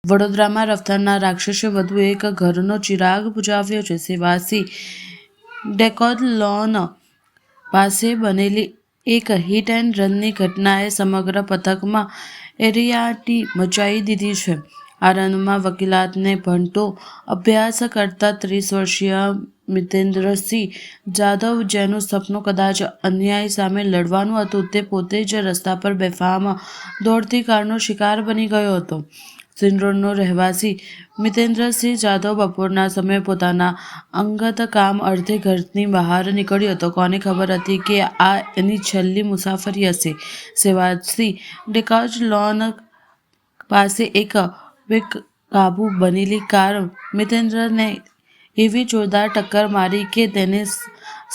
વડોદરામાં રફતારના રાક્ષસે વધુ એક ઘરનો ચિરાગ બુઝાવ્યો છે. સેવાસી ડેકોથલોન પાસે બનેલી એક હિટ એન્ડ રનની ઘટનાએ સમગ્ર પંથકમાં એરિયાટી મચાવી દીધી છે. આ રનમાં વકીલાતને ભણતો અભ્યાસ કરતા 30 વર્ષીય મિતેન્દ્રસિંહ જાધવ, જેનું સપનું કદાચ અન્યાય સામે લડવાનું હતું, તે પોતે જ રસ્તા પર બેફામ દોડતી કારનો શિકાર બની ગયો હતો. સિંધરોડનો રહેવાસી મિતેન્દ્રસિંહ જાધવ બપોરના સમયે પોતાના અંગત કામ અર્થે ઘરની બહાર નીકળ્યો હતો. કોને ખબર હતી કે આ એની છેલ્લી મુસાફરી હશે? સેવાસી ડેકોથલોન પાસે એક બેકાબૂ બનેલી કાર મિતેન્દ્રને એવી જોરદાર ટક્કર મારી કે તેને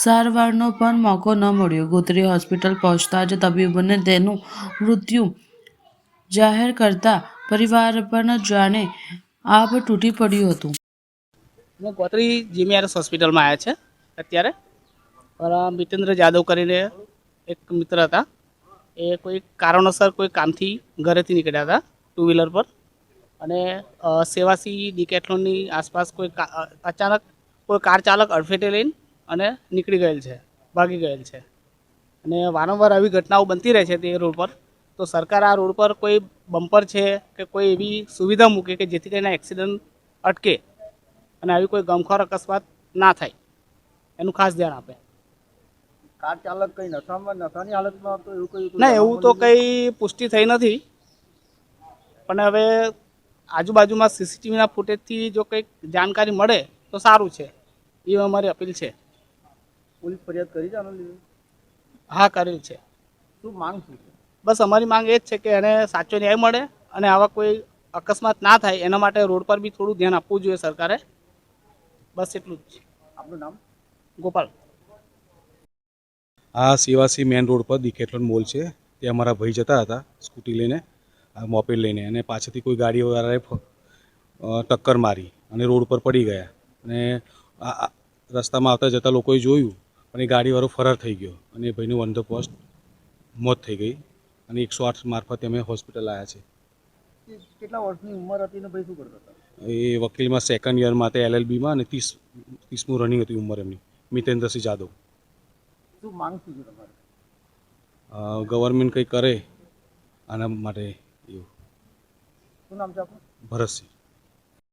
સારવારનો પણ મોકો ન મળ્યો. ગોત્રી હોસ્પિટલ પહોંચતા જ તબીબોને તેનું મૃત્યુ જાહેર કરતા પરિવાર પણ જાણે આભ તૂટી પડ્યું હતું. હું ગોત્રી જીમીઆરએસ હોસ્પિટલમાં આવ્યા છે અત્યારે. મારા મિતેન્દ્ર જાદવ કરીને એક મિત્ર હતા. એ કોઈ કારણોસર કોઈ કામથી ઘરેથી નીકળ્યા હતા ટુ વ્હીલર પર, અને સેવાસી ડિકેથલોનની આસપાસ કોઈ અચાનક કોઈ કાર ચાલક અડફેટે લઈને અને નીકળી ગયેલ છે, ભાગી ગયેલ છે. અને વારંવાર આવી ઘટનાઓ બનતી રહે છે તે રોડ પર. તો સરકાર આ રોડ પર કોઈ બમ્પર છે કે કોઈ એવી સુવિધા મૂકે કે જેથી કરીને એક્સિડન્ટ અટકે અને આવી કોઈ ગમખ્વાર અકસ્માત ના થાય, એનું ખાસ ધ્યાન આપે. કાર ચાલક કઈ નશાની હાલતમાં હતો એવું કઈ? ના, એવું તો કંઈ પુષ્ટિ થઈ નથી, પણ હવે આજુબાજુમાં સીસીટીવીના ફૂટેજથી જો કંઈક જાણકારી મળે તો સારું છે, એ અમારી અપીલ છે. પોલીસ ફરિયાદ કરી છે આના લીધે? હા, કરેલ છે. શું માંગ શું છે? બસ અમારી માંગ એ જ છે કે એને સાચો ન્યાય મળે અને આવા કોઈ અકસ્માત ના થાય એના માટે રોડ પર બી થોડું ધ્યાન આપવું જોઈએ સરકારે. બસ એટલું જ. આપનું નામ? ગોપાલ. આ સેવાસી મેન રોડ પર ડિકેથલોન મોલ છે. ત્યાં અમારા ભાઈ જતા હતા સ્કૂટી લઈને, મોપેડ લઈને, અને પાછળથી કોઈ ગાડીવાળાએ ટક્કર મારી અને રોડ પર પડી ગયા. અને રસ્તામાં આવતા જતા લોકોએ જોયું, પણ એ ગાડીવાળો ફરાર થઈ ગયો અને એ ભાઈનું ઓન ધ સ્પોટ મોત થઈ ગઈ. અને 108 મારફતે અમે હોસ્પિટલ આવ્યા છે. કેટલા વર્ષની ઉંમર હતી ને ભાઈ શું કરતા હતા? એ વકીલમાં સેકન્ડ યરમાં હતા, LLBમાં, અને 30મું રનિંગ હતી ઉંમર એમની. મિતેન્દ્રસિંહ જાદવ. શું માંગ શું છે તમારે? ગવર્મેન્ટ કંઈ કરે આના માટે એવું. શું નામ છે આપનું? ભરતસિંહ.